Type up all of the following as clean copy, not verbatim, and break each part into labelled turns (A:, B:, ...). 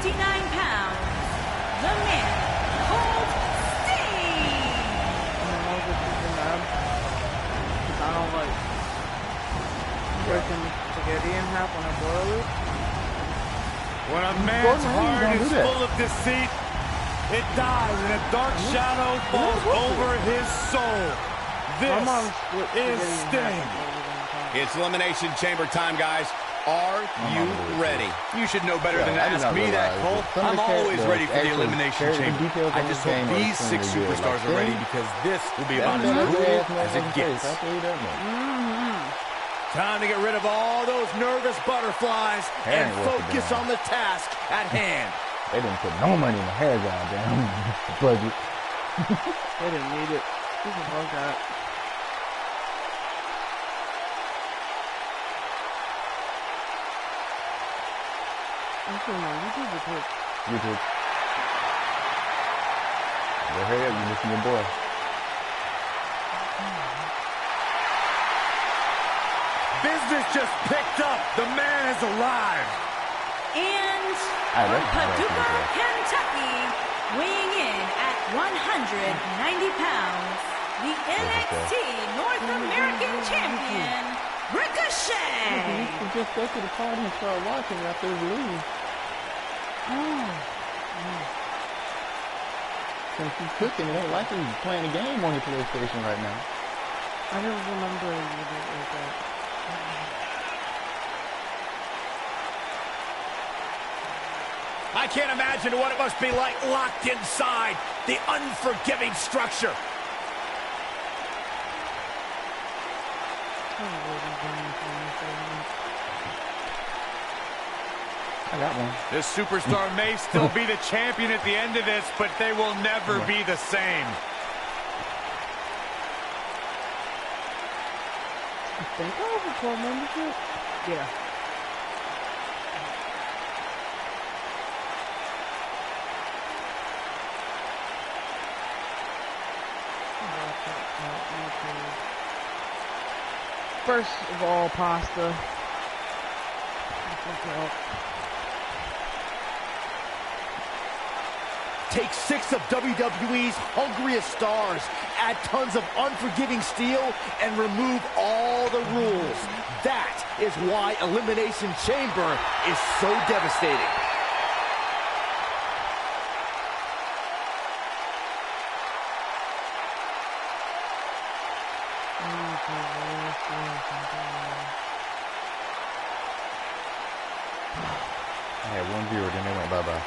A: pounds, the man called Sting.
B: I don't like breaking spaghetti in half when I boil it.
C: When a man's heart is full of deceit, it dies and a dark shadow falls over his soul. This is Sting.
D: It's Elimination Chamber time, guys. Are you ready? You should know better than to ask me that, Cole. I'm always ready for the Elimination Chamber. I just hope these 6 superstars are ready because this will be about as brutal as it gets. Time to get rid of all those nervous butterflies and focus on the task at hand.
E: They didn't put no money in the hair job down budget.
B: They didn't need it. This is about that. I'm sure on YouTube or Twitch?
E: YouTube. Go ahead, you listen to your boy.
C: Business just picked up. The man has arrived.
A: And from Paducah, Kentucky, weighing in at 190 pounds, the NXT North American Champion, Ricochet.
E: You just go to the party and start watching after the leave. Since he's cooking, it ain't like he's playing a game on your PlayStation right now.
B: I don't remember what it was like.
D: I can't imagine what it must be like locked inside the unforgiving structure.
E: I got one.
C: This superstar may still be the champion at the end of this, but they will never be the same.
B: I think I have a 12 membership. Yeah. First of all, pasta.
D: Take 6 of WWE's hungriest stars, add tons of unforgiving steel, and remove all the rules. That is why Elimination Chamber is so devastating.
E: I had one viewer, then they went bye-bye.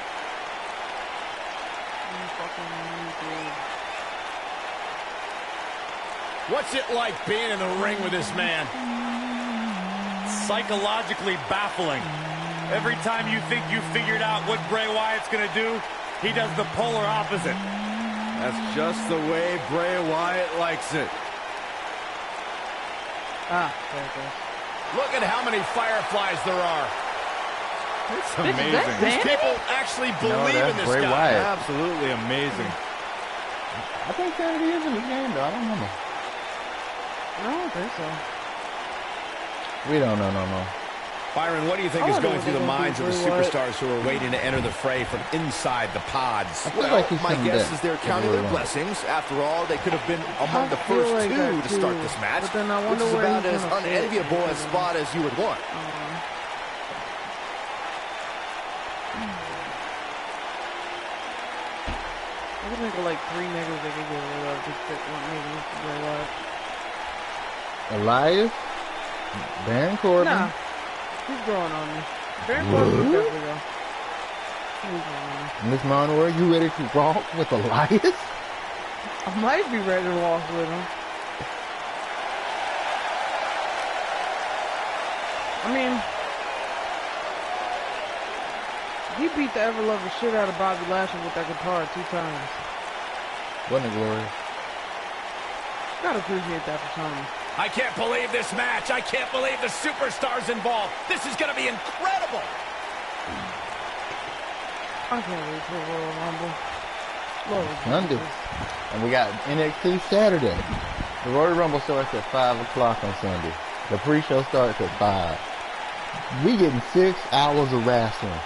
D: What's it like being in the ring with this man?
C: Psychologically baffling. Every time you think you figured out what Bray Wyatt's going to do, he does the polar opposite.
F: That's just the way Bray Wyatt likes it.
B: There it goes.
D: Look at how many fireflies there are.
F: It's amazing.
D: These people actually believe in this
E: Bray
D: guy.
E: Wyatt.
F: Absolutely amazing.
E: I think Sanity is in the game, though. I don't remember.
B: I don't think so.
E: We don't know, no.
D: Byron, what do you think is going through the minds of the superstars who are waiting to enter the fray from inside the pods?
E: Well, like
D: my guess is they're counting their blessings. After all, they could have been among the first
B: like
D: 2 to start this match,
B: but then I
D: which
B: wonder
D: is
B: where
D: about
B: he's
D: as
B: gonna fit.
D: unenviable a spot as you would want.
B: I can think of like 3 niggas they could get rid of to fit one nigga with Bray Wyatt.
E: Elias? Baron Corbin?
B: Nah, he's growing on me. Baron Corbin will definitely go. He's growing on me.
E: Miss Monroe, you ready to walk with Elias?
B: I might be ready to walk with him. I mean, he beat the ever-loving shit out of Bobby Lashley with that guitar 2 times.
E: Wasn't it glorious?
B: Gotta appreciate that for Tony.
D: I can't believe this match. I can't believe the superstars involved. This is going to be incredible.
B: I can't wait for Royal Rumble.
E: Sunday. And we got NXT Saturday. The Royal Rumble starts at 5 o'clock on Sunday. The pre-show starts at 5. We getting 6 hours of wrestling.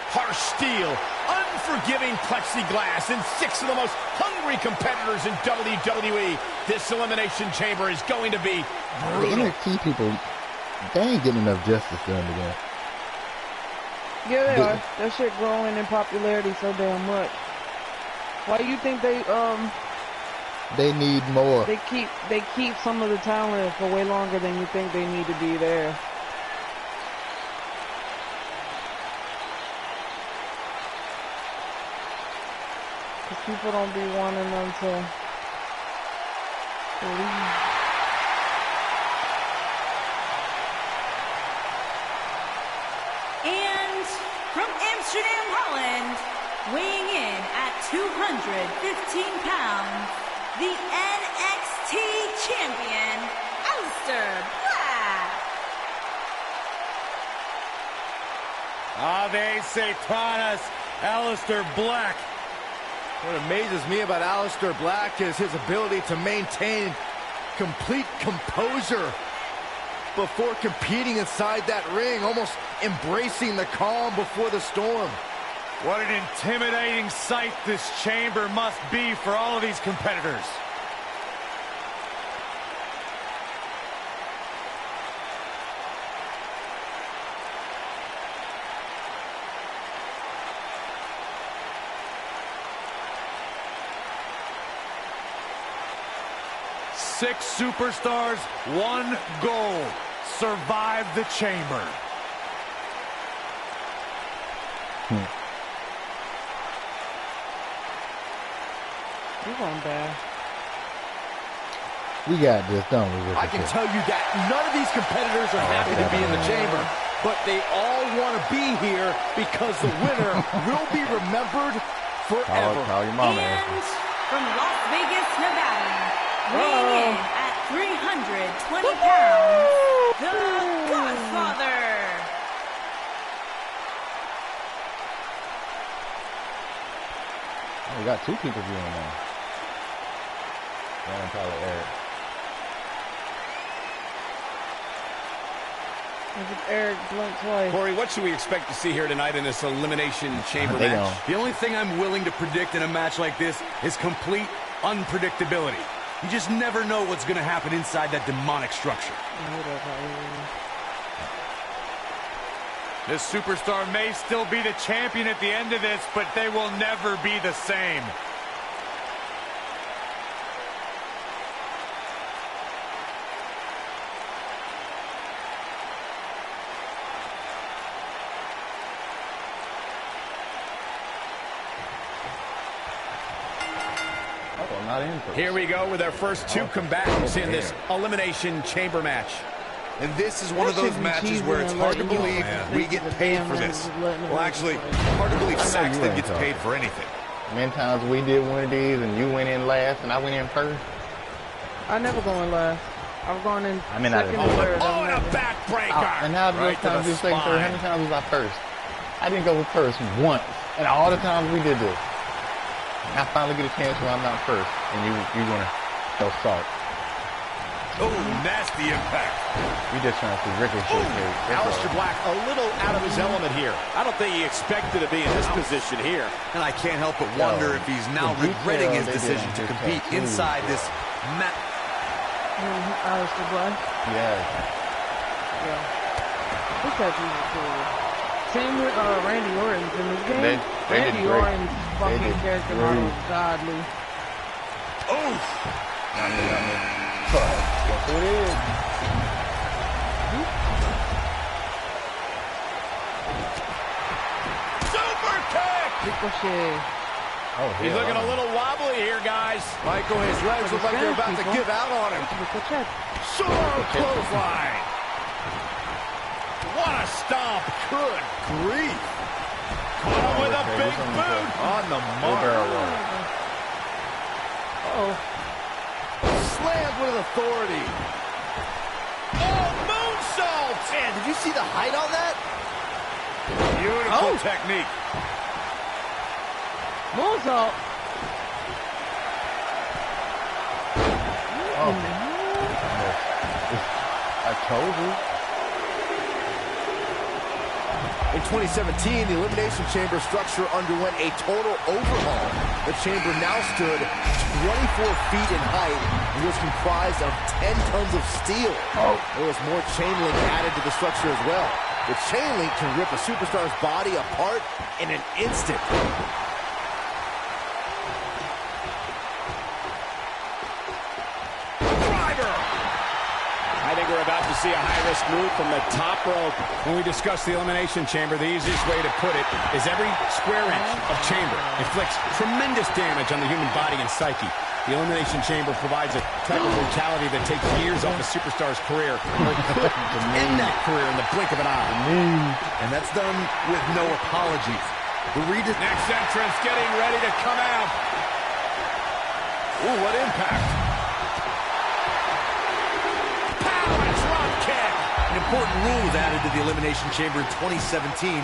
D: harsh steel, unforgiving plexiglass, and 6 of the most hungry competitors in WWE. This Elimination Chamber is going to be brutal.
E: The NXT people, they ain't getting enough justice done to them.
B: Yeah, they are. That shit growing in popularity so damn much. Why do you think they
E: need more?
B: They keep some of the talent for way longer than you think they need to be there. Because people don't be wanting them to leave.
A: And from Amsterdam, Holland, weighing in at 215 pounds, the NXT champion, Aleister Black.
C: Ave Satanas, Aleister Black.
F: What amazes me about Aleister Black is his ability to maintain complete composure before competing inside that ring, almost embracing the calm before the storm.
C: What an intimidating sight this chamber must be for all of these competitors. Six superstars, one goal: survive the chamber.
B: You're going bad.
E: We got this, don't we?
F: I can tell you that none of these competitors are happy to be in the chamber, but they all want to be here because the winner will be remembered forever.
E: Call your mama.
A: And from Las Vegas, Nevada, weighing in at 320 pounds, the Godfather.
E: We got 2 people viewing now. And probably Eric.
B: Eric blinked twice.
D: Corey, what should we expect to see here tonight in this Elimination Chamber match?
C: The only thing I'm willing to predict in a match like this is complete unpredictability. You just never know what's going to happen inside that demonic structure. This superstar may still be the champion at the end of this, but they will never be the same.
D: Here we go with our first 2 combatants in this Elimination Chamber match.
F: And this is one of those matches where it's hard to believe we get paid for this. Well, actually, hard to believe Saxton gets paid for anything.
E: Many times we did one of these and you went in last and I went in first.
B: I never go in last. I'm going in
E: I mean,
B: second and third.
D: Oh, and a backbreaker!
E: And now the times you second, third, how many times was I first? I didn't go first once. And all the times we did this. I finally get a chance where I'm not first, and you're gonna go salt.
D: Oh, nasty impact.
E: We just trying to see Ricochet.
D: Aleister Black a little out of his element here. I don't think he expected to be in this position here.
C: And I can't help but wonder if he's now regretting his decision to compete inside this match.
B: Aleister Black?
E: Yeah.
B: This tattoo is cool. Same with Randy Orton in this game. Randy Orton's fucking character model is godly.
D: Oof!
E: Yes, it is.
D: Super kick!
B: Ricochet.
E: Oh,
D: he's looking a little wobbly here, guys.
F: Michael, his legs look like they're about to give out on him.
D: Sure clothesline. What a stomp. Good grief. Caught him with a big boot on the mark.
B: Uh-oh.
F: Slammed with authority.
D: Oh, moonsault.
F: Man, did you see the height on that?
D: Beautiful technique.
B: Moonsault.
E: Oh. I told you.
D: The
F: In 2017, the Elimination Chamber structure underwent a total overhaul. The chamber now stood 24 feet in height and was comprised of 10 tons of steel. There was more chain link added to the structure as well. The chain link can rip a superstar's body apart in an instant.
D: I think we're about to see a high-risk move from the top rope. When we discuss the Elimination Chamber, the easiest way to put it is every square inch of chamber inflicts tremendous damage on the human body and psyche. The Elimination Chamber provides a type of brutality that takes years off a superstar's career, or could end that career in the blink of an eye.
F: And that's done with no apologies.
D: Next entrance getting ready to come out. Ooh, what impact.
F: An important rule was added to the Elimination Chamber in 2017.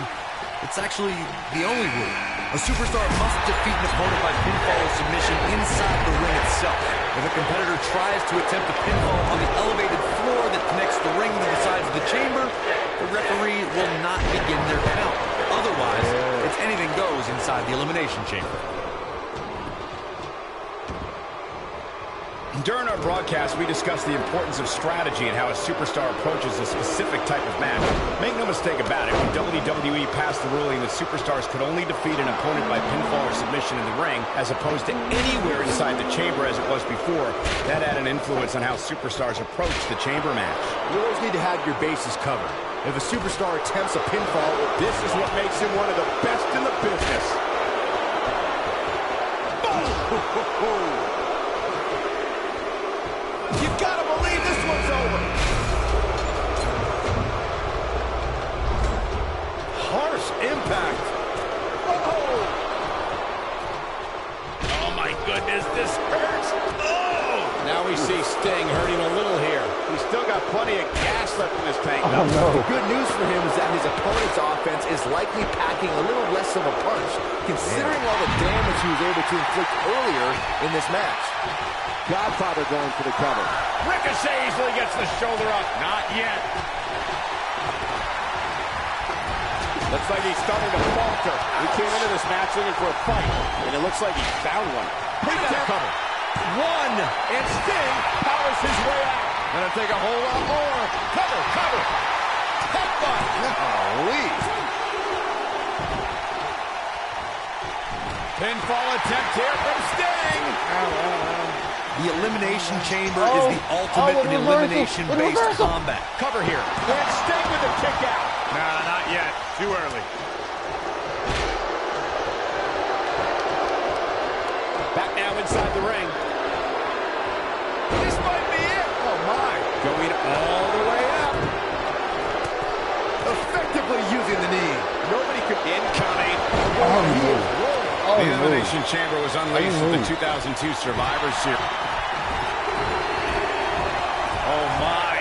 F: It's actually the only rule. A superstar must defeat an opponent by pinfall or submission inside the ring itself. If a competitor tries to attempt a pinfall on the elevated floor that connects the ring to the sides of the chamber, the referee will not begin their count. Otherwise, it's anything goes inside the Elimination Chamber.
D: During our broadcast, we discussed the importance of strategy and how a superstar approaches a specific type of match. Make no mistake about it, when WWE passed the ruling that superstars could only defeat an opponent by pinfall or submission in the ring, as opposed to anywhere inside the chamber as it was before, that had an influence on how superstars approach the chamber match.
F: You always need to have your bases covered. If a superstar attempts a pinfall,
D: this is what makes him one of the best in the business. Boom!
F: You gotta believe this one's over. Harsh impact.
D: Oh my goodness, this hurts. Oh! Now we see Sting hurting a little here. He's still got plenty of gas left in his tank.
F: The good news for him is that his opponent's offense is likely packing a little less of a punch, considering all the damage he was able to inflict earlier in this match. Godfather going for the cover.
D: Ricochet easily gets the shoulder up. Not yet. Looks like he's starting to falter. He came into this match looking for a fight, and it looks like he found one. He got a cover.
F: One, and Sting powers his way out. Gonna take a whole lot more. Cover, cover. Headbutt. Holy.
D: Pinfall attempt here from Sting.
F: The Elimination Chamber is the ultimate in elimination-based combat.
D: Cover here. And Sting with a kick out. Nah, not yet. Too early. Back now inside the ring.
F: This might be it. Oh, my.
D: Going all the way up.
F: Effectively using the knee.
D: Nobody could... Incoming. The Elimination Chamber was unleashed with the 2002 Survivor Series. Oh, my.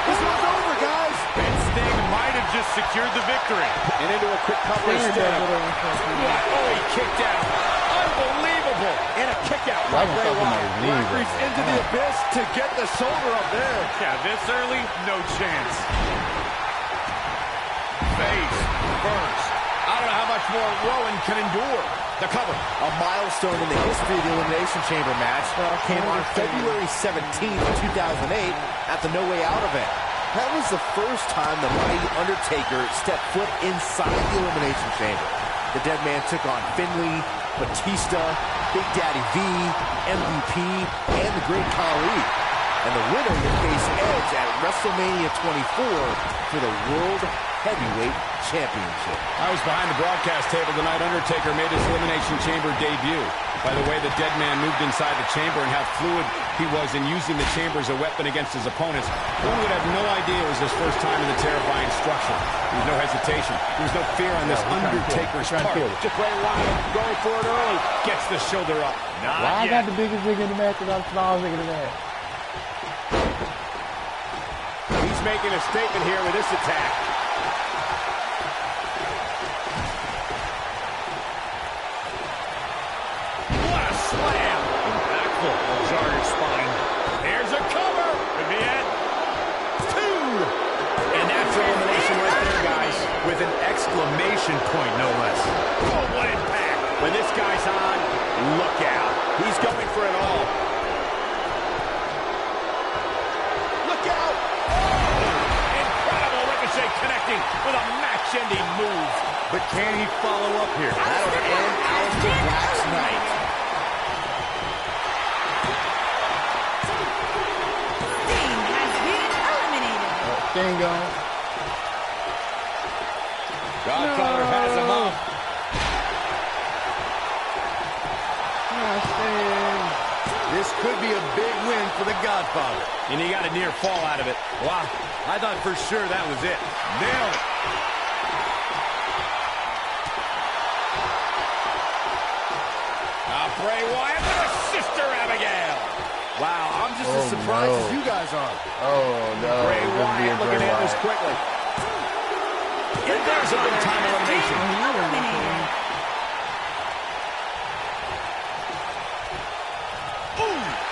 F: This one's over, guys.
D: And Sting might have just secured the victory. And into a quick cover instead. Oh, he kicked out. Unbelievable. And a kick out.
F: Referees into the abyss to get the shoulder up there.
D: Yeah, this early, no chance. Face first. I don't know how much more Rowan can endure. The cover.
F: A milestone in the history of the Elimination Chamber match came on February 17th, 2008 at the No Way Out event. That was the first time the mighty Undertaker stepped foot inside the Elimination Chamber. The Dead Man took on Finlay, Batista, Big Daddy V, MVP, and the Great Khali. And the winner will face Edge at WrestleMania 24 for the World Heavyweight Championship.
D: I was behind the broadcast table the night Undertaker made his Elimination Chamber debut. By the way, the Dead Man moved inside the chamber and how fluid he was in using the chamber as a weapon against his opponents. One would have no idea it was his first time in the terrifying structure. There was no hesitation. There was no fear on this Undertaker's part. Just Bray Wyatt going for it early. Gets the shoulder up.
B: Why I got the biggest ring in the match and I'm the smallest ring in the match?
D: He's making a statement here with this attack. What a slam! Impactful. Will jar your spine. Here's a cover. Could be it. Two. And that's elimination right there, guys.
C: exclamation point, no less.
D: Oh, what impact. When this guy's on, look out. He's going for it all. Look out. Oh, incredible ricochet connecting with a match-ending move.
C: But can he follow up here? That'll end Aleister Black's night.
A: Sting has been eliminated.
E: Sting gone.
D: Godfather has him up.
F: This could be a big win for the Godfather.
D: And he got a near fall out of it.
C: Wow, I thought for sure that was it. Nailed it.
D: Bray Wyatt with a sister Abigail.
F: Wow, I'm just as surprised as you guys are.
E: Oh, no.
D: Bray Wyatt looking to end this quickly. And there's a big-time elimination.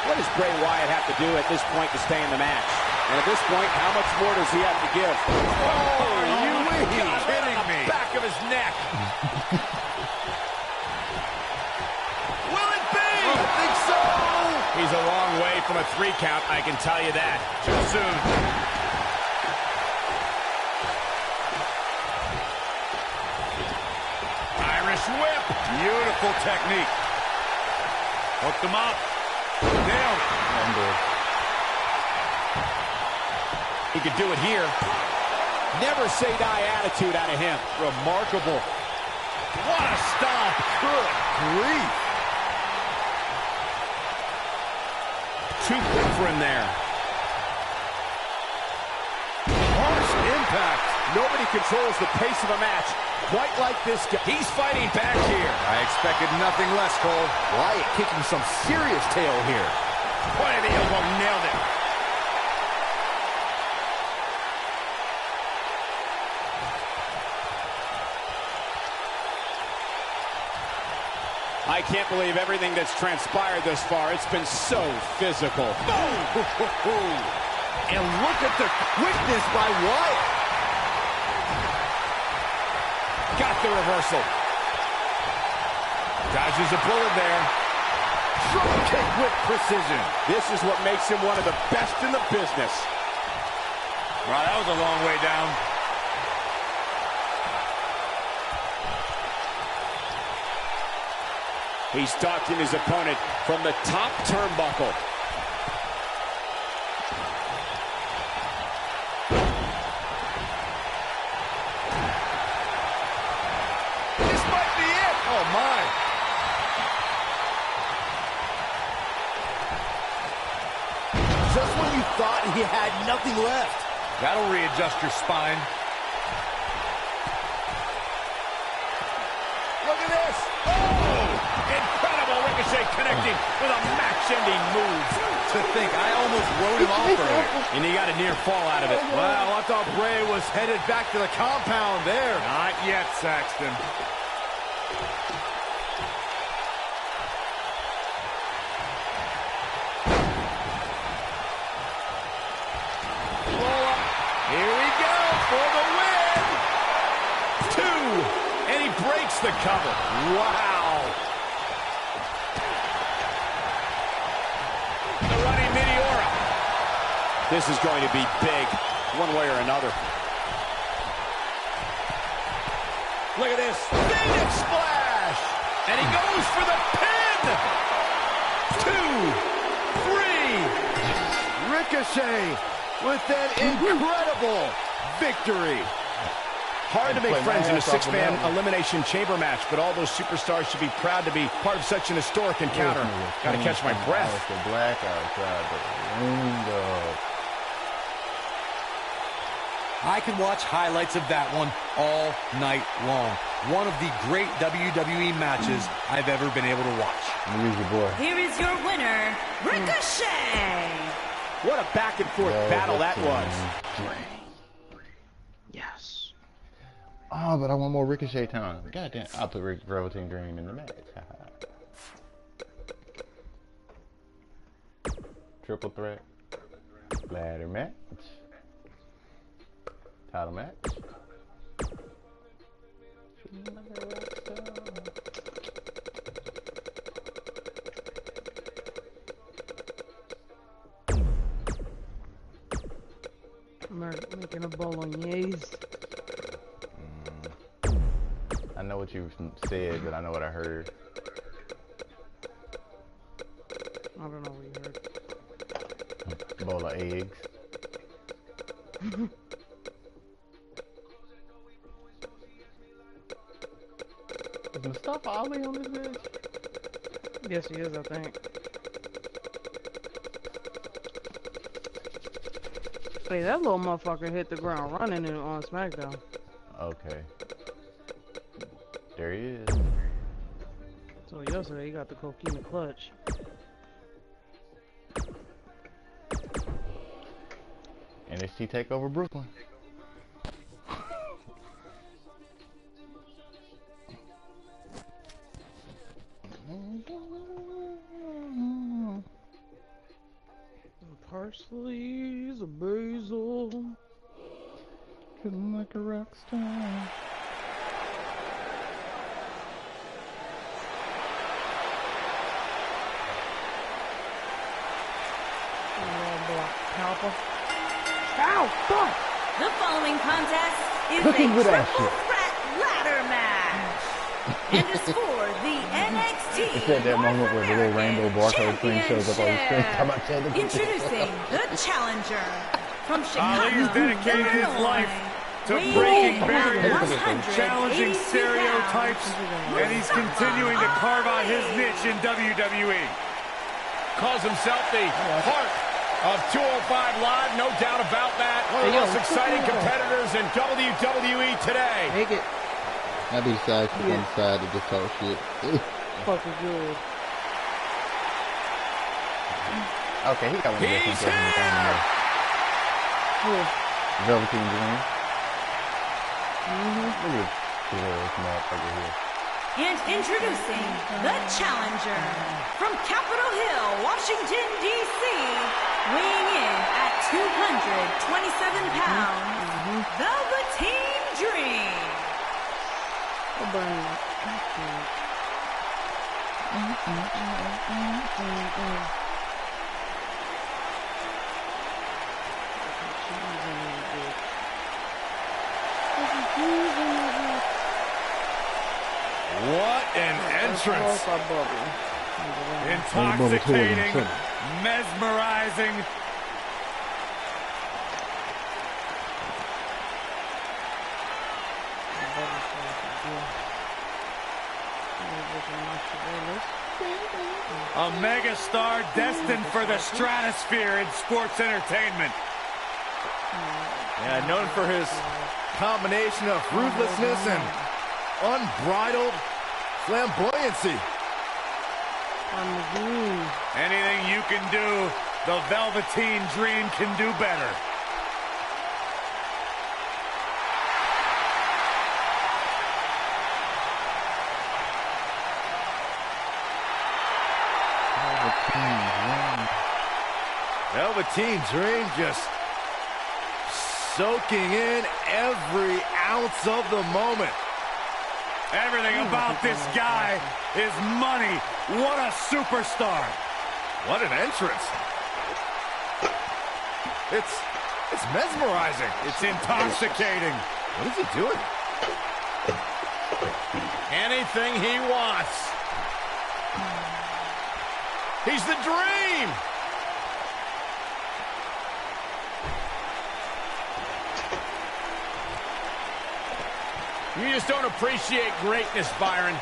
D: What does Bray Wyatt have to do at this point to stay in the match? And at this point, how much more does he have to give? Oh,
C: you kidding me?
D: Back of his neck. Will it be?
F: I think so.
D: He's a long way from a 3 count, I can tell you that. Too soon. Irish whip.
C: Beautiful technique. Hooked him up. Nailed it.
D: He could do it here. Never say die attitude out of him.
F: Remarkable.
C: What a stop.
F: Good grief.
D: Too quick for him there.
F: Harsh impact.
D: Nobody controls the pace of a match quite like this guy. He's fighting back here.
C: I expected nothing less, Cole.
F: Wyatt kicking some serious tail here.
D: Point of the elbow, nailed it. I can't believe everything that's transpired thus far. It's been so physical.
F: Boom! And look at the quickness by Wyatt.
D: Got the reversal. Dodges a bullet there.
F: Drop kick with precision.
D: This is what makes him one of the best in the business.
C: Wow, that was a long way down.
D: He's stalking his opponent from the top turnbuckle.
F: This might be it. Oh, my. Just when you thought he had nothing left.
C: That'll readjust your spine.
F: Look at this.
D: Incredible ricochet connecting with a match-ending move.
F: To think, I almost wrote him off earlier.
D: And he got a near fall out of it.
F: Wow, I thought Bray was headed back to the compound there.
C: Not yet, Saxton.
D: Here we go for the win. 2. And he breaks the cover. Wow. The running Meteora. This is going to be big, one way or another. Look at this. Phoenix splash. And he goes for the pin. 2, 3.
F: Ricochet with an incredible victory.
D: Hard to make friends in a 6-man elimination chamber match, but all those superstars should be proud to be part of such an historic encounter. Got to catch my breath.
E: Black outside the window.
C: I could watch highlights of that one all night long. One of the great WWE matches I've ever been able to watch.
E: Use your boy.
A: Here is your winner, Ricochet.
D: What a back-and-forth battle that was.
B: Yes.
E: Oh, but I want more Ricochet time. Goddamn, I'll put Velveteen Dream in the match. Triple threat. Ladder match. Title match.
B: Making a bolognese.
E: I know what you said, but I know what I heard.
B: I don't know what you heard.
E: Bowl of eggs. Is Mustafa Ali on this bitch?
B: Yes, he is, I think. Hey, that little motherfucker hit the ground running on SmackDown.
E: Okay. There he is.
B: So yesterday he got the coquina clutch.
E: NXT TakeOver Brooklyn.
B: Parsley's a basil.
E: Feeling like a rock star.
B: Ow, fuck!
A: The following contest is
E: Cooking
A: a
E: with
A: triple
E: action.
A: threat ladder match. And it's for the NXT
E: It's at that moment where the little rainbow barcode screen shows up on the screen. How about that?
A: Introducing the challenger from Chicago,
C: Ali's dedicated his life to
A: weighing
C: breaking
A: in at
C: barriers,
A: 182
C: challenging stereotypes,
A: pounds,
C: and he's continuing to carve out his niche in WWE.
D: Calls himself the heart of 205 Live, no doubt about that. One of the most exciting competitors in WWE today.
B: Make it.
E: I'd be sad to one side to just talk shit.
B: Fucking good.
E: Okay, he got one of those
D: He's
E: things
B: Cool.
E: Velveteen Dream. Look at this motherfucker here.
A: And introducing the challenger from Capitol Hill, Washington, D.C., weighing in at 227 pounds, Velveteen Dream.
B: I'll burn it.
C: What an entrance! Intoxicating, mesmerizing. A megastar destined for the stratosphere in sports entertainment.
F: Yeah, known for his combination of ruthlessness and unbridled flamboyancy.
C: Anything you can do, the Velveteen Dream can do better. Velveteen Dream just soaking in every ounce of the moment. Everything about this guy is money. What a superstar. What an entrance. It's mesmerizing. It's intoxicating. What is he doing?
D: Anything he wants. He's the Dream. You just don't appreciate greatness, Byron.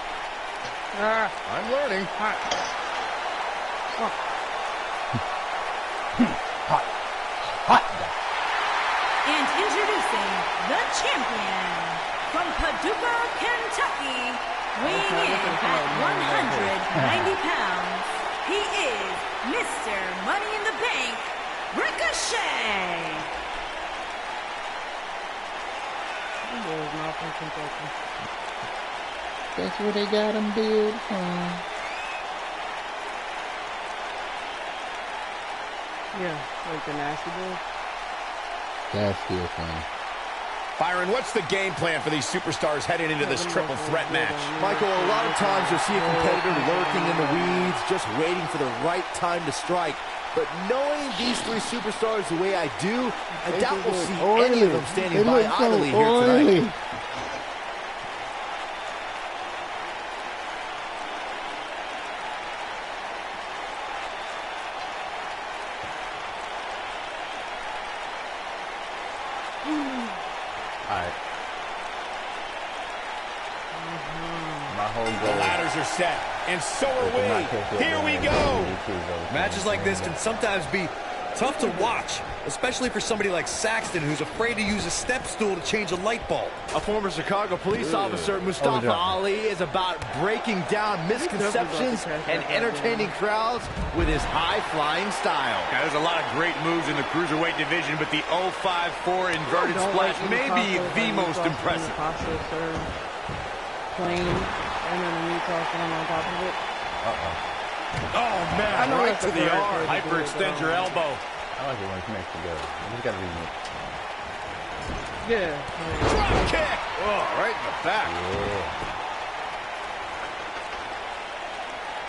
F: I'm learning.
E: Hot.
A: And introducing the champion from Paducah, Kentucky, weighing in at 190 pounds. He is Mr. Money in the Bank, Ricochet.
B: Not from Kentucky.
E: That's where they got him built from.
B: Yeah, like the Nasty Boys.
E: That's still funny.
D: Byron, what's the game plan for these superstars heading into this triple threat match?
F: Michael, a lot of times you'll see a competitor lurking in the weeds, just waiting for the right time to strike. But knowing these three superstars the way I do, I doubt we'll see any of them standing by idly here tonight.
D: The ladders are set, and so are we. Here we go.
G: Matches like this can sometimes be tough to watch, especially for somebody like Saxton, who's afraid to use a step stool to change a light bulb.
F: A former Chicago police officer, Mustafa Ali, is about breaking down misconceptions and entertaining crowds with his high-flying style.
D: Now, there's a lot of great moves in the cruiserweight division, but the 054 inverted splash may be the most impressive.
B: Plain, and then the meat sauce on top of it.
D: Oh, man, right to the arm. Hyperextend your elbow.
E: I like it when it's mixed together. You just got to remix.
B: Yeah.
D: Drop kick. Oh, right in the back.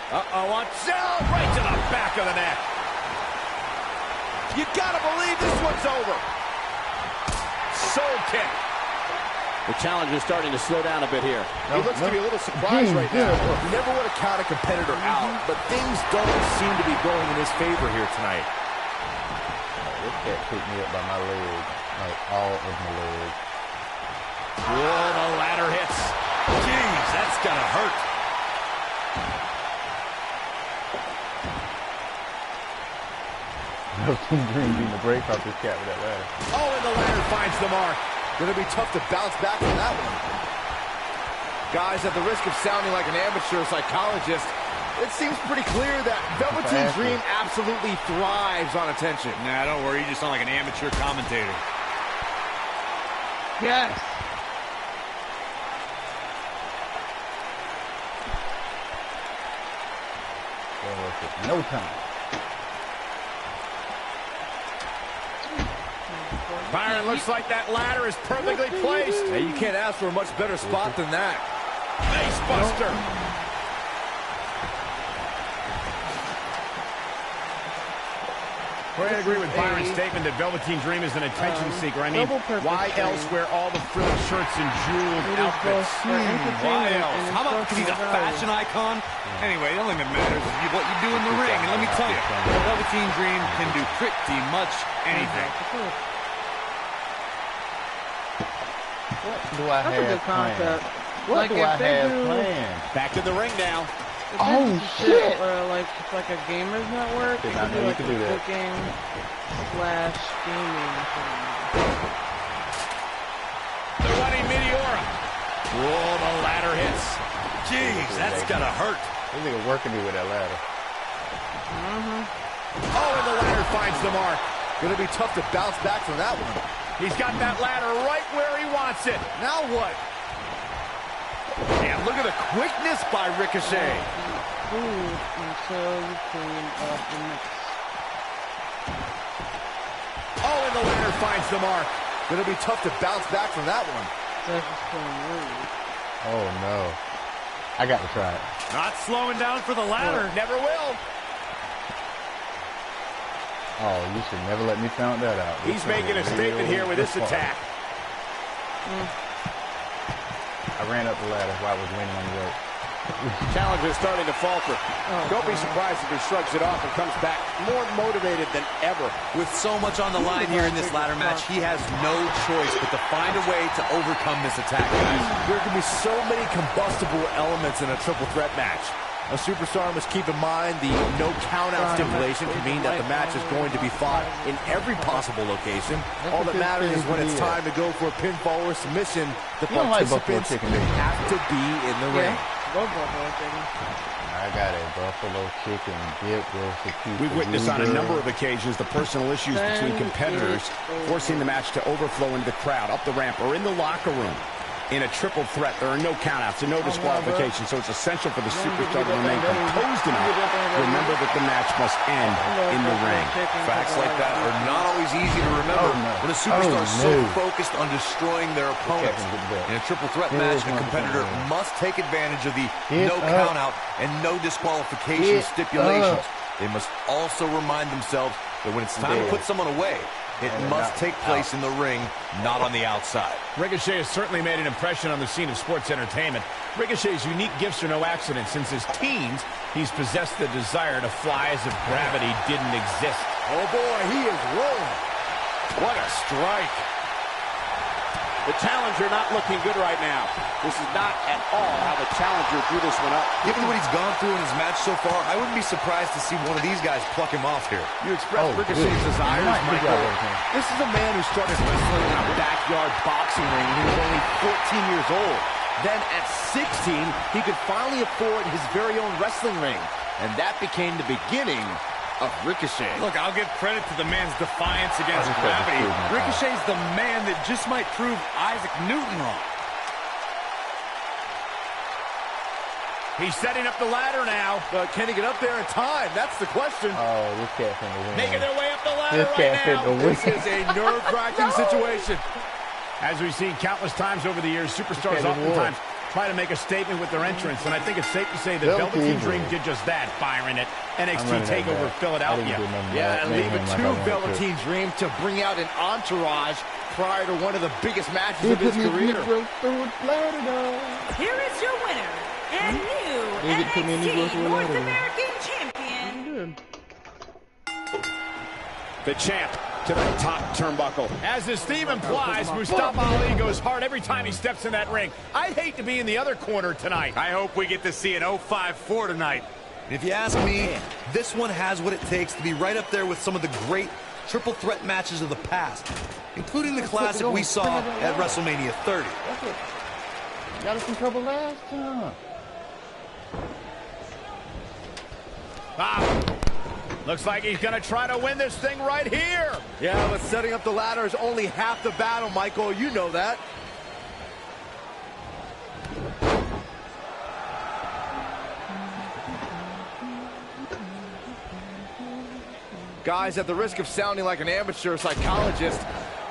F: Uh-oh, watch out!
D: Right to the back of the neck.
F: You gotta believe this one's over.
D: Soul kick.
H: The challenge is starting to slow down a bit here.
F: He looks to be a little surprised right now. You never want to count a competitor out, but things don't seem to be going in his favor here tonight.
E: This cat picked me up by my leg, like all of my legs.
D: Whoa, the ladder hits. Jeez, that's gonna hurt.
E: Team Dream beating the brakes off this cat with that ladder.
D: Oh, and the ladder finds the mark.
F: Gonna be tough to bounce back from that one. Guys, at the risk of sounding like an amateur psychologist, it seems pretty clear that Velveteen Dream absolutely thrives on attention.
D: Nah, don't worry, you just sound like an amateur commentator.
B: Yes.
E: No time.
D: Byron, looks like that ladder is perfectly placed.
F: Hey, you can't ask for a much better spot than that.
D: Face buster. Well, I agree with Byron's statement that Velveteen Dream is an attention seeker. I mean, why else wear all the frilled shirts and jeweled outfits? Why else?
G: How about because he's a fashion icon?
D: Anyway, the only thing that matters is what you do in the ring. And let me tell you, the Velveteen Dream can do pretty much anything.
E: What do I
B: That's a good concept.
E: What do I have planned?
D: Back to the ring now.
B: Oh, shit! Or like, it's like a gamers network.
E: Did not know you could do that.
B: Cooking / gaming thing.
D: The running Meteora. Whoa, the ladder hits. Jeez, that's gonna hurt.
E: This nigga working me with that ladder.
D: Oh, and the ladder finds the mark.
F: Gonna be tough to bounce back from that one.
D: He's got that ladder right where he wants it.
F: Now what?
D: And look at the quickness by Ricochet.
B: Food until you clean up the mix.
D: Oh, and the ladder finds the mark.
F: Gonna be tough to bounce back from that one.
B: That's just playing rude.
E: Oh no. I got to try it.
D: Not slowing down for the ladder. Never will.
E: Oh, you should never let me count that out.
D: He's making a statement here with this attack.
E: I ran up the ladder while I was leaning on the rope.
H: Challenger starting to falter. Don't be surprised if he shrugs it off and comes back more motivated than ever.
G: With so much on the line here in this ladder match, he has no choice but to find a way to overcome this attack, guys.
F: There can be so many combustible elements in a triple threat match. A superstar must keep in mind the no count-out stipulation can mean that the match is going to be fought in every possible location. All that matters is when it's time to go for a pinfall or submission, the participants have to be in the ring.
E: I got a buffalo chicken dip roasted pizza.
I: We've witnessed on a number of occasions the personal issues between competitors forcing the match to overflow into the crowd, up the ramp, or in the locker room. In a triple threat, there are no countouts and no disqualifications, so it's essential for the superstar to remain composed enough to remember that the match must end in the ring.
G: Facts like that are not always easy to remember when a superstar is so focused on destroying their opponent. In a triple threat match, the competitor must take advantage of the no countout and no disqualification stipulations. They must also remind themselves that when it's time to put someone away, it must take place in the ring, not on the outside.
I: Ricochet has certainly made an impression on the scene of sports entertainment. Ricochet's unique gifts are no accident. Since his teens, he's possessed the desire to fly as if gravity didn't exist.
C: Oh boy, he is rolling. What a strike. The challenger not looking good right now. This is not at all how the challenger drew this one up.
G: Given what he's gone through in his match so far, I wouldn't be surprised to see one of these guys pluck him off here.
C: You express Ricochet's desires, Michael. This is a man who started wrestling in a backyard boxing ring when he was only 14 years old. Then at 16, he could finally afford his very own wrestling ring. And that became the beginning of Ricochet.
D: Look, I'll give credit to the man's defiance against gravity. Ricochet's the man that just might prove Isaac Newton wrong.
I: He's setting up the ladder now.
C: But can he get up there in time? That's the question.
E: Oh, this cat's in the win.
I: Making their way up the ladder
C: This is a nerve-wracking situation.
I: As we've seen countless times over the years, superstars oftentimes try to make a statement with their entrance, and I think it's safe to say that Velveteen Dream did just that, Byron, at NXT TakeOver Philadelphia.
C: Yeah, and leave it to Velveteen Dream to bring out an entourage prior to one of the biggest matches of his career.
A: Here is your winner and new NXT North American Champion.
I: The champ to the top turnbuckle. As his theme implies, Mustafa Ali goes hard every time he steps in that ring. I'd hate to be in the other corner tonight.
D: I hope we get to see an 054 tonight.
G: If you ask me, this one has what it takes to be right up there with some of the great triple threat matches of the past, including the classic we saw at WrestleMania 30.
E: Got us in trouble last time.
I: Looks like he's going to try to win this thing right here.
C: Yeah, but setting up the ladder is only half the battle, Michael. You know that. Guys, at the risk of sounding like an amateur psychologist,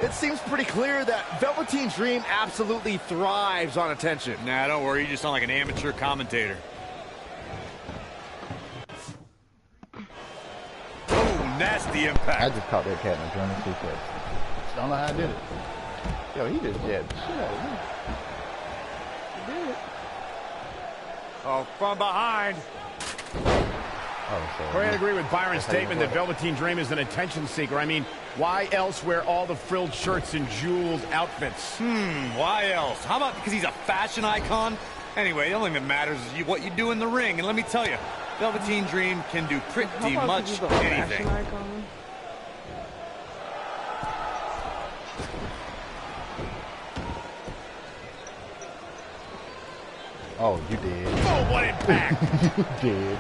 C: it seems pretty clear that Velveteen Dream absolutely thrives on attention.
D: Nah, don't worry. You just sound like an amateur commentator. Nasty impact.
E: I just caught that cat in a German suplex. Don't know how I did it. Yo, he just jabbed the shit out of me. He did it.
I: Oh, from behind.
E: Oh,
I: I agree with Byron's statement that Velveteen Dream is an attention seeker. I mean, why else wear all the frilled shirts and jeweled outfits?
D: Why else? How about because he's a fashion icon? Anyway, the only thing that matters is what you do in the ring. And let me tell you, Velveteen Dream can do pretty much anything.
E: Oh, you did.
I: Oh, what impact!
E: You did.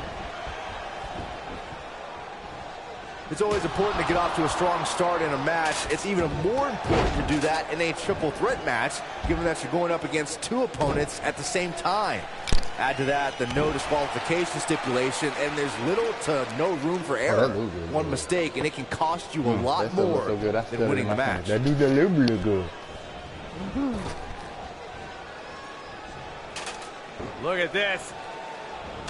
C: It's always important to get off to a strong start in a match. It's even more important to do that in a triple threat match, given that you're going up against two opponents at the same time. Add to that the no disqualification stipulation, and there's little to no room for error. One mistake, and it can cost you a lot more than winning the match.
E: That dude look good.
C: Look at this.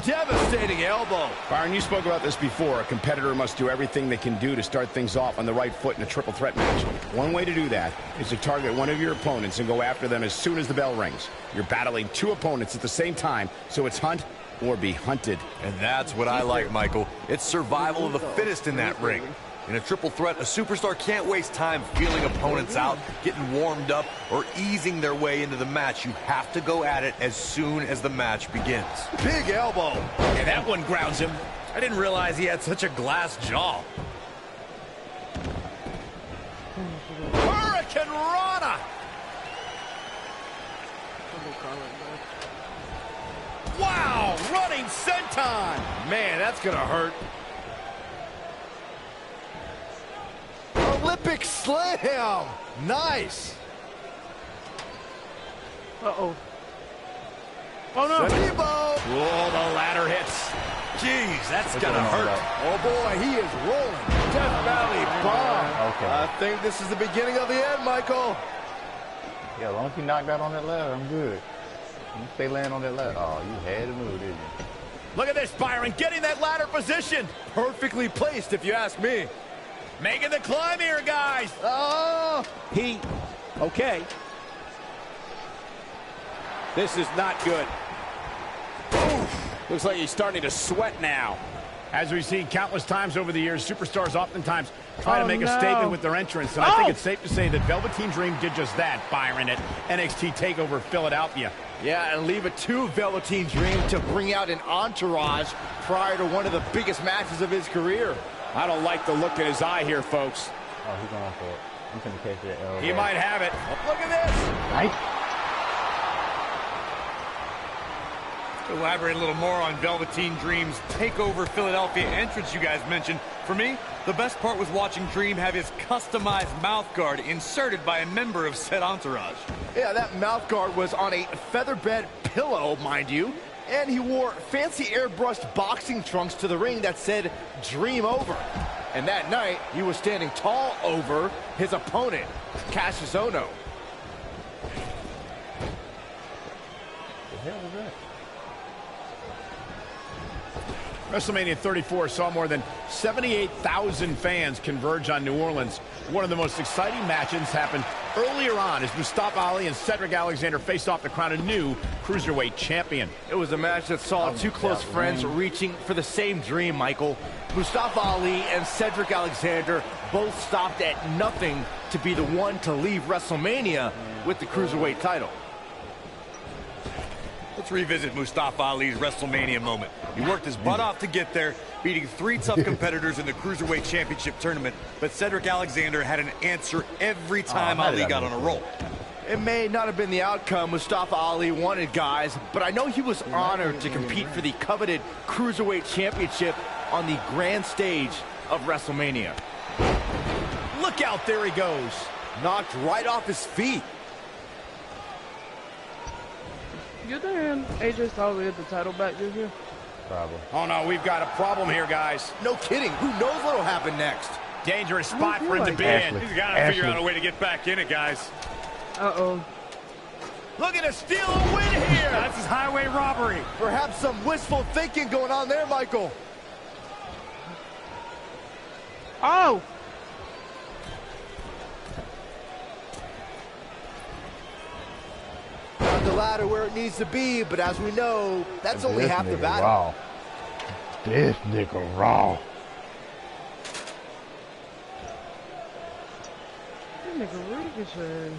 C: Devastating elbow.
I: Byron, you spoke about this before. A competitor must do everything they can do to start things off on the right foot in a triple threat match. One way to do that is to target one of your opponents and go after them as soon as the bell rings. You're battling two opponents at the same time, so it's hunt or be hunted.
G: And that's what I like, Michael. It's survival of the fittest in that ring. In a triple threat, a superstar can't waste time feeling opponents out, getting warmed up, or easing their way into the match. You have to go at it as soon as the match begins.
C: Big elbow.
D: And that one grounds him. I didn't realize he had such a glass jaw.
I: Hurricane Rana! Wow, running senton!
C: Man, that's gonna hurt. Olympic slam. Nice.
B: Uh-oh. Oh, no.
I: Oh, the ladder hits.
G: Jeez, that's gonna hurt.
F: Oh, boy, he is rolling. Death Valley bomb.
E: Okay.
F: I think this is the beginning of the end, Michael.
E: Yeah, as long as you knocked out on that ladder, I'm good. You stay laying on that ladder. Oh, you had to move, didn't you?
I: Look at this, Byron, getting that ladder position.
F: Perfectly placed, if you ask me.
I: Making the climb here, guys.
F: Oh!
H: Okay. This is not good. Oof. Looks like he's starting to sweat now.
I: As we've seen countless times over the years, superstars oftentimes try to make a statement with their entrance. And I think it's safe to say that Velveteen Dream did just that, Byron, at NXT TakeOver Philadelphia.
F: Yeah, and leave it to Velveteen Dream to bring out an entourage prior to one of the biggest matches of his career.
H: I don't like the look in his eye here, folks.
E: Oh, he's going for it. I'm going to catch that.
I: He might have it.
F: Look at this.
E: Nice.
D: To elaborate a little more on Velveteen Dream's TakeOver Philadelphia entrance you guys mentioned, for me, the best part was watching Dream have his customized mouth guard inserted by a member of said entourage.
F: Yeah, that mouth guard was on a featherbed pillow, mind you, and he wore fancy airbrushed boxing trunks to the ring that said Dream Over. And that night, he was standing tall over his opponent, Cassius Ohno.
E: The hell is that?
I: WrestleMania 34 saw more than 78,000 fans converge on New Orleans. One of the most exciting matches happened earlier on as Mustafa Ali and Cedric Alexander faced off to crown a new Cruiserweight champion.
F: It was a match that saw two close friends reaching for the same dream, Michael. Mustafa Ali and Cedric Alexander both stopped at nothing to be the one to leave WrestleMania with the Cruiserweight title.
D: Let's revisit Mustafa Ali's WrestleMania moment. He worked his butt off to get there, beating 3 tough competitors in the Cruiserweight Championship tournament, but Cedric Alexander had an answer every time Ali got on a roll.
F: It may not have been the outcome Mustafa Ali wanted, guys, but I know he was honored to compete for the coveted Cruiserweight Championship on the grand stage of WrestleMania.
I: Look out, there he goes.
F: Knocked right off his feet.
B: You think AJ Styles will get the title back this year?
E: Probably.
I: Oh, no, we've got a problem here, guys.
F: No kidding. Who knows what'll happen next?
I: Dangerous spot for him to be in.
D: He's got to figure out a way to get back in it, guys.
B: Uh-oh.
I: Looking to steal a win here.
C: That's his highway robbery.
F: Perhaps some wishful thinking going on there, Michael.
B: Oh!
F: Got the ladder where it needs to be, but as we know, that's only half the battle.
E: Raw. This nigga raw.
B: This nigga Ricochet.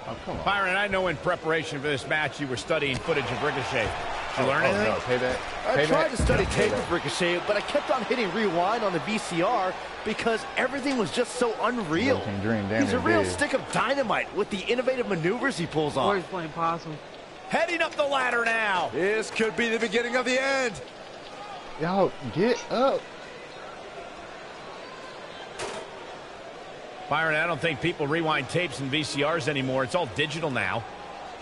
E: Oh, come on.
I: Byron, I know in preparation for this match you were studying footage of Ricochet. Did you learn anything?
E: No, pay that.
F: I tried to study tape of Ricochet, but I kept on hitting rewind on the VCR because everything was just so unreal. He's a real stick of dynamite with the innovative maneuvers he pulls off.
B: Or he's playing possum.
I: Heading up the ladder now.
F: This could be the beginning of the end.
E: Yo, get up.
I: Byron, I don't think people rewind tapes and VCRs anymore. It's all digital now.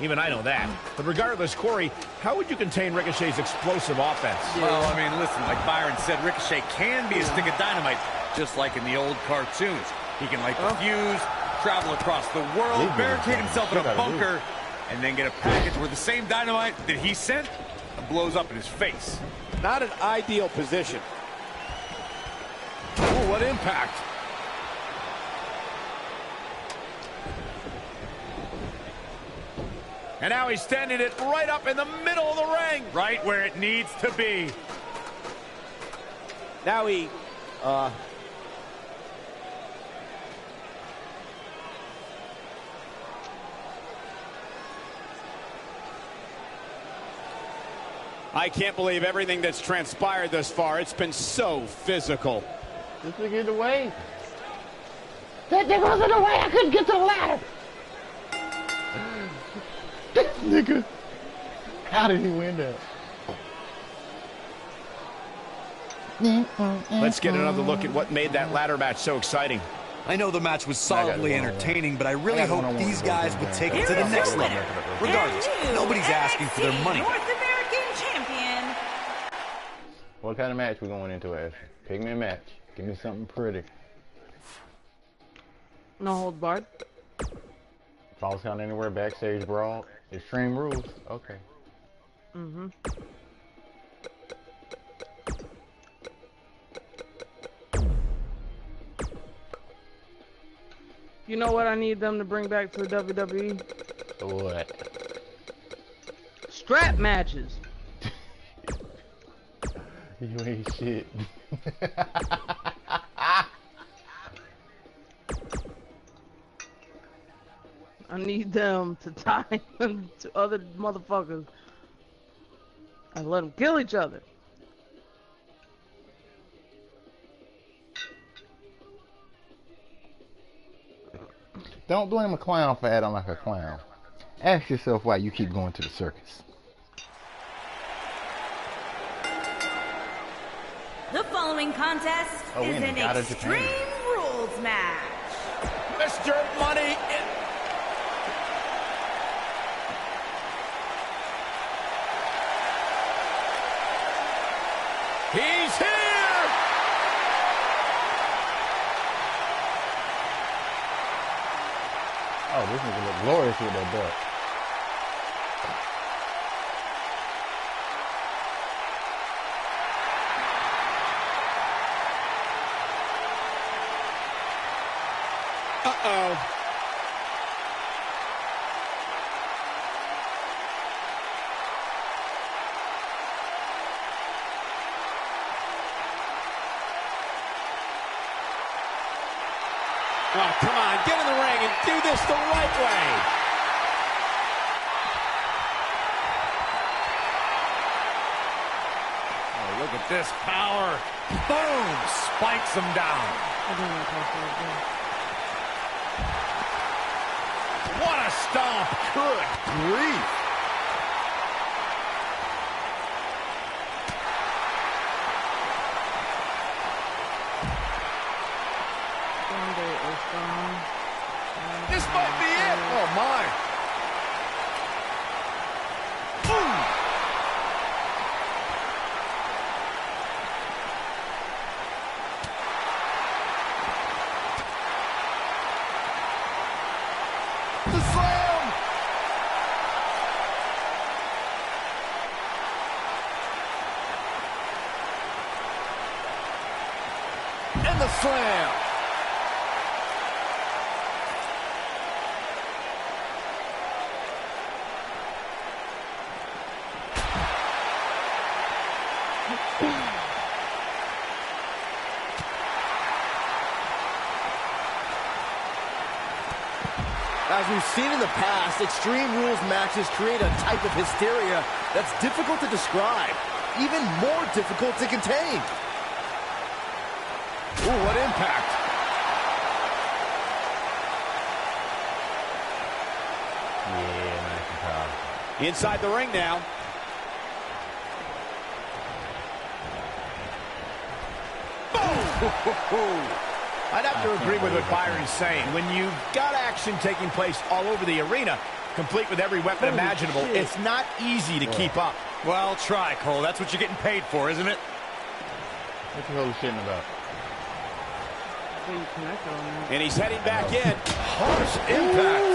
I: Even I know that. But regardless, Corey, how would you contain Ricochet's explosive offense?
D: Well, I mean, listen, like Byron said, Ricochet can be a stick of dynamite, just like in the old cartoons. He can light the fuse, travel across the world, barricade himself in a bunker, and then get a package where the same dynamite that he sent blows up in his face.
H: Not an ideal position.
F: Oh, what impact.
I: And now he's standing it right up in the middle of the ring. Right where it needs to be.
H: Now he, I can't believe everything that's transpired thus far. It's been so physical.
E: This nigga in the way. That nigga was in the way. I couldn't get to the ladder. This nigga. How did he win that?
I: Let's get another look at what made that ladder match so exciting.
G: I know the match was solidly entertaining, but I really hope these guys would take it to the next level. Regardless, nobody's asking for their money.
A: North American champion.
E: What kind of match we going into, Ash? Pick me a match. Give me something pretty.
B: No hold barred.
E: Falls Count Anywhere, backstage brawl, Extreme Rules. Okay.
B: Mm-hmm. You know what I need them to bring back to the WWE?
E: What?
B: Strap matches.
E: You ain't shit.
B: I need them to tie them to other motherfuckers and let them kill each other.
E: Don't blame a clown for acting like a clown. Ask yourself why you keep going to the circus.
A: The following contest is an Extreme Rules match.
C: Mr. Money He's here!
E: Oh, this nigga look glorious with that belt.
C: Uh-oh. Oh, come on, get in the ring and do this the right way. Oh, look at this power. Boom! Spikes him down. What a stomp. Good grief. This might be it. Oh, my. Boom. The slam. And the slam. As we've seen in the past, Extreme Rules matches create a type of hysteria that's difficult to describe, even more difficult to contain. Ooh, what impact.
E: Yeah, nice and powerful.
C: Inside the ring now. Boom! I'd have to agree with what Byron's saying. When you've got action taking place all over the arena, complete with every weapon imaginable, it's not easy to keep up. Well, try, Cole. That's what you're getting paid for, isn't it?
E: What you holding shitting about?
C: And he's heading back in. Harsh impact.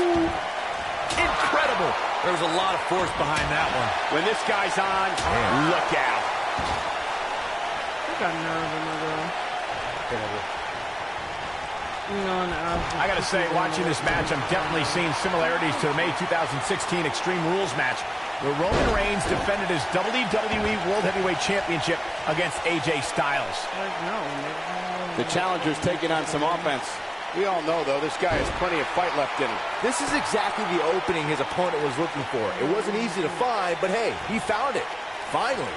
C: Incredible.
G: There was a lot of force behind that one.
C: When this guy's on, look out.
B: I got nerve in my girl.
C: I gotta say, watching this match, I'm definitely seeing similarities to the May 2016 Extreme Rules match, where Roman Reigns defended his WWE World Heavyweight Championship against AJ Styles.
H: The challenger's taking on some offense. We all know, though, this guy has plenty of fight left in him.
F: This is exactly the opening his opponent was looking for. It wasn't easy to find, but hey, he found it. Finally.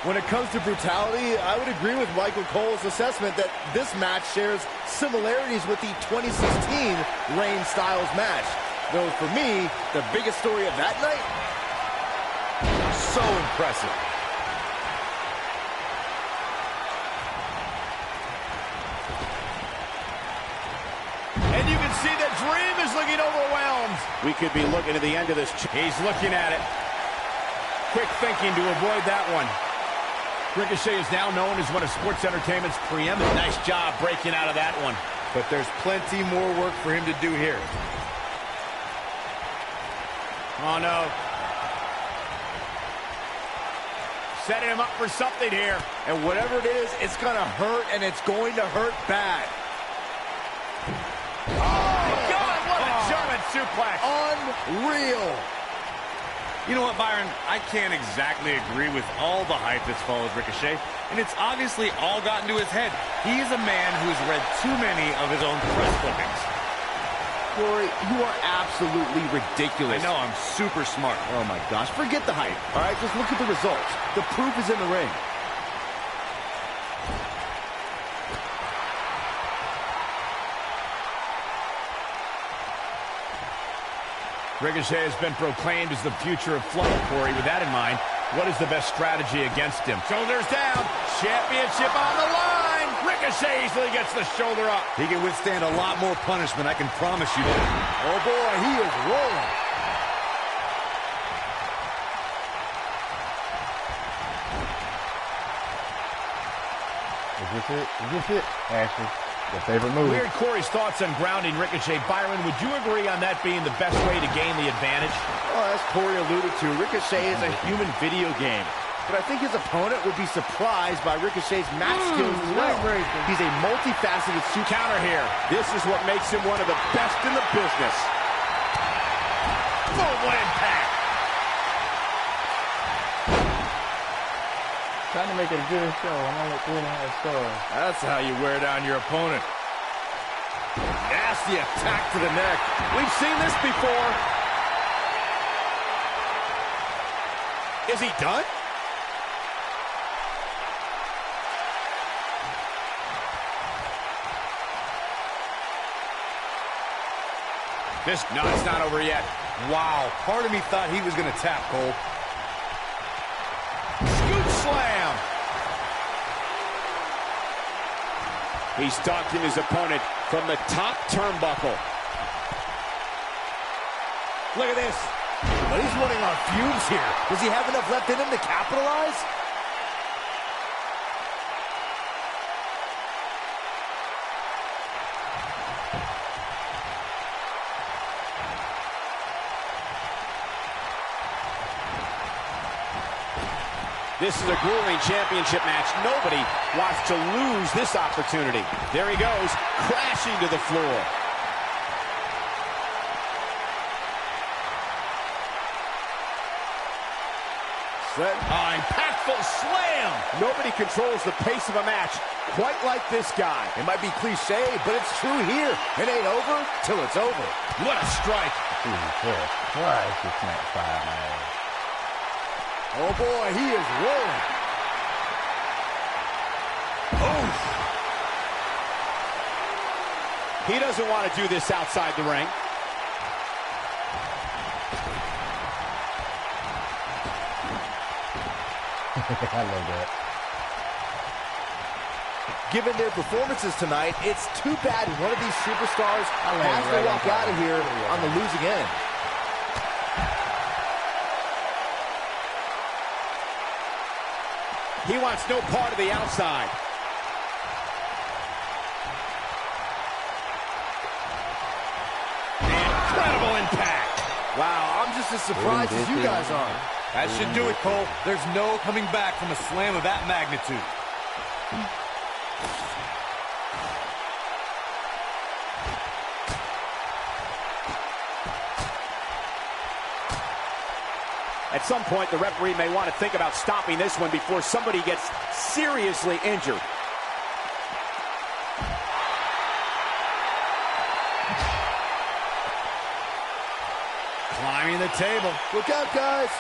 F: When it comes to brutality, I would agree with Michael Cole's assessment that this match shares similarities with the 2016 Reigns Styles match. Though for me, the biggest story of that night, so impressive.
I: is looking overwhelmed.
H: We could be looking at the end of this.
I: He's looking at it. Quick thinking to avoid that one. Ricochet is now known as one of sports entertainment's preeminent. Nice job breaking out of that one.
G: But there's plenty more work for him to do here.
I: Oh, no. Setting him up for something here.
F: And whatever it is, it's going to hurt, and it's going to hurt bad.
I: Oh, God, what a German suplex.
F: Unreal.
D: You know what, Byron? I can't exactly agree with all the hype that's followed Ricochet, and it's obviously all gotten to his head. He is a man who has read too many of his own press clippings.
F: Corey, you are absolutely ridiculous.
D: I know, I'm super smart.
F: Oh, my gosh. Forget the hype, all right? Just look at the results. The proof is in the ring.
I: Ricochet has been proclaimed as the future of Flow, Corey. With that in mind, what is the best strategy against him? Shoulders down. Championship on the line. Ricochet easily gets the shoulder up.
G: He can withstand a lot more punishment, I can promise you that.
F: Oh, boy, he is rolling.
E: Is this it? Is this it? Ashley, your favorite move.
I: Weird Corey's thoughts on grounding Ricochet. Byron, would you agree on that being the best way to gain the advantage?
F: Well, as Corey alluded to, Ricochet is a human video game. But I think his opponent would be surprised by Ricochet's match skills as well. He's a multifaceted
I: counter here.
H: This is what makes him one of the best in the business.
I: Boom, what impact.
B: Trying to make it a good show. I'm only at 3.5 stars.
H: That's how you wear down your opponent. Nasty attack to the neck. We've seen this before.
I: Is he done? No, it's not over yet.
G: Wow, part of me thought he was going to tap, Cole.
I: Scoop slam.
H: He's stalking his opponent from the top turnbuckle.
F: Look at this. But he's running on fumes here. Does he have enough left in him to capitalize?
H: This is a grueling championship match. Nobody wants to lose this opportunity. There he goes, crashing to the floor.
I: Impactful slam.
H: Nobody controls the pace of a match quite like this guy.
F: It might be cliche, but it's true here. It ain't over till it's over.
I: What a strike.
E: Jesus Christ, you can't fire, man.
F: Oh, boy, he is rolling.
I: Oh. He doesn't want to do this outside the ring.
E: I love that.
F: Given their performances tonight, it's too bad one of these superstars has to walk out of here on the losing end.
I: He wants no part of the outside. Incredible impact.
F: Wow, I'm just as surprised as you guys are.
G: That should do it, Cole. There's no coming back from a slam of that magnitude.
H: At some point, the referee may want to think about stopping this one before somebody gets seriously injured.
I: Climbing the table.
F: Look out, guys.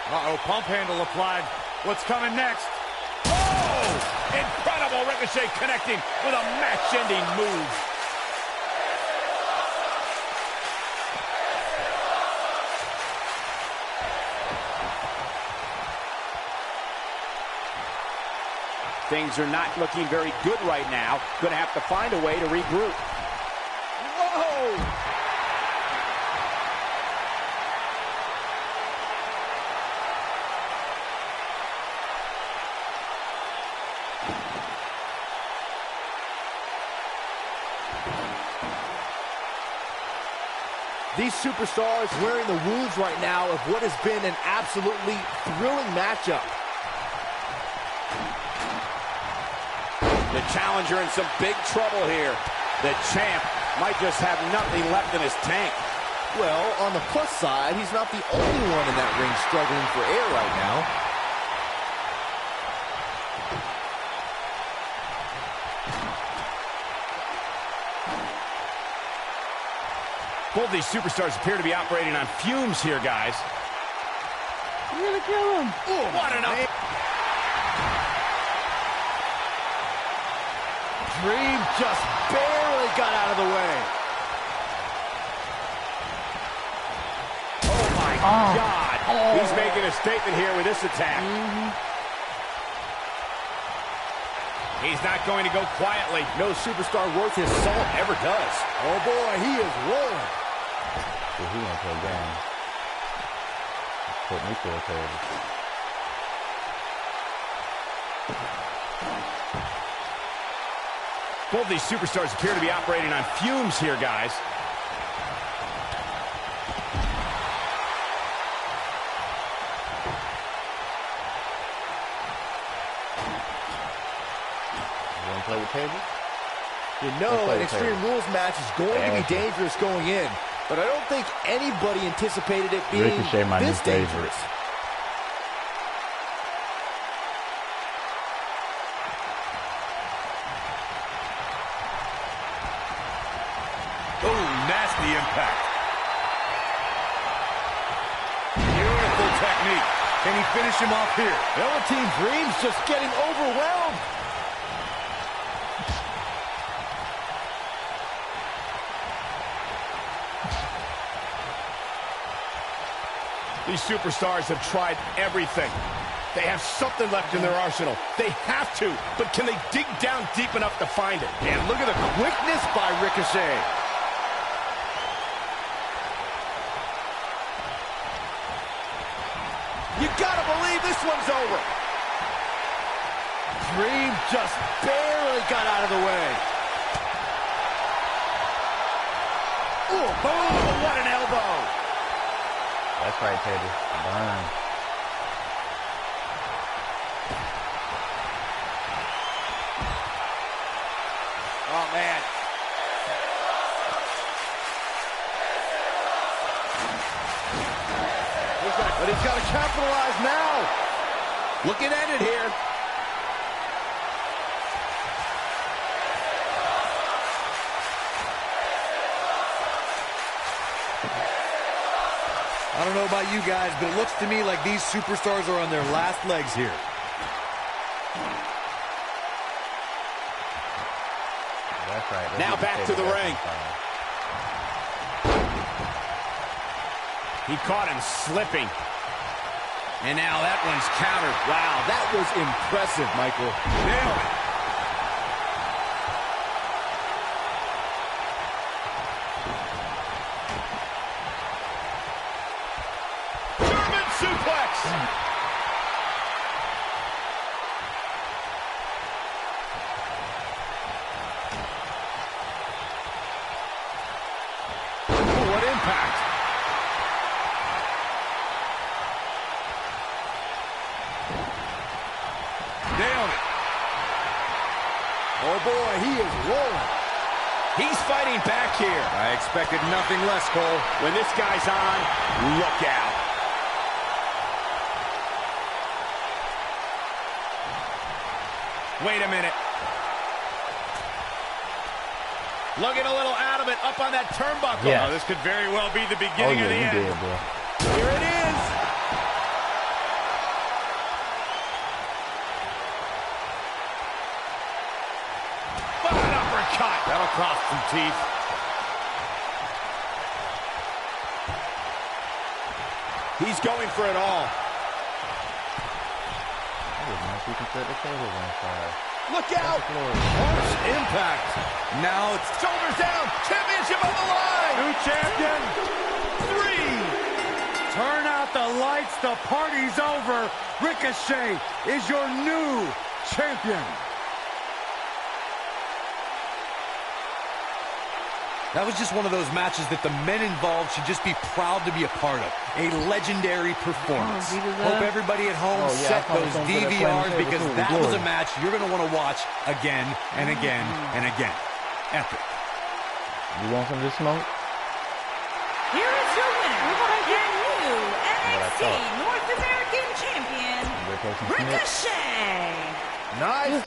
D: Uh-oh, pump handle applied. What's coming next?
I: Oh! Incredible Ricochet connecting with a match-ending move.
H: Things are not looking very good right now. Going to have to find a way to regroup. Whoa!
F: These superstars wearing the wounds right now of what has been an absolutely thrilling matchup.
H: The challenger in some big trouble here. The champ might just have nothing left in his tank.
F: Well, on the plus side, he's not the only one in that ring struggling for air right now.
I: Both these superstars appear to be operating on fumes here, guys.
B: You're gonna kill him.
I: Oh, what an up!
F: Dream just barely got out of the way.
H: Oh, my God.
B: Oh.
H: He's making a statement here with this attack.
I: He's not going to go quietly.
F: No superstar worth his salt ever does. Oh, boy, he is rolling.
E: He won't play down. Put me through a table.
I: Both these superstars appear to be operating on fumes here, guys.
E: You want to play the table?
F: You know an Extreme Rules match is going to be dangerous going in, but I don't think anybody anticipated it being this dangerous.
G: Oh, nasty impact. Beautiful technique. Can he finish him off here?
F: Velveteen Dream's just getting overwhelmed.
I: These superstars have tried everything. They have something left in their arsenal. They have to, but can they dig down deep enough to find it?
F: And look at the quickness by Ricochet. You gotta believe this one's over. Dream just barely got out of the way. Oh, what an elbow.
E: That's right, Teddy. Burn.
H: Oh, man.
F: But he's got to capitalize now.
H: Looking at it here.
F: I don't know about you guys, but it looks to me like these superstars are on their last legs here.
E: That's right.
H: Now back to the ring.
I: He caught him slipping.
H: And now that one's countered.
F: Wow, that was impressive, Michael.
G: Nailed it.
I: German suplex. Oh, what impact.
G: Nailed it.
F: Oh, boy, he is rolling.
H: He's fighting back here.
G: I expected nothing less, Cole.
H: When this guy's on, look out.
I: Wait a minute. Looking a little out of it, up on that turnbuckle.
E: Yes.
I: Oh, this could very well be the
E: Oh,
I: beginning
E: yeah,
I: of the
E: you
I: end.
E: did, bro.
I: Here it is. What an uppercut.
G: That'll cost some teeth.
H: He's going for it all.
E: That was nice You can set the tables on fire.
F: Look out!
C: Harsh impact.
F: Now it's shoulders down. Championship on the line.
C: New champion. 3. Turn out the lights. The party's over. Ricochet is your new champion.
G: That was just one of those matches that the men involved should just be proud to be a part of. A legendary performance. Hope everybody at home set those DVRs because that was a match you're going to want to watch again and again and again. Epic.
E: You want some of this smoke?
A: Here is your winner and new NXT North American Champion, Ricochet.
F: Nice.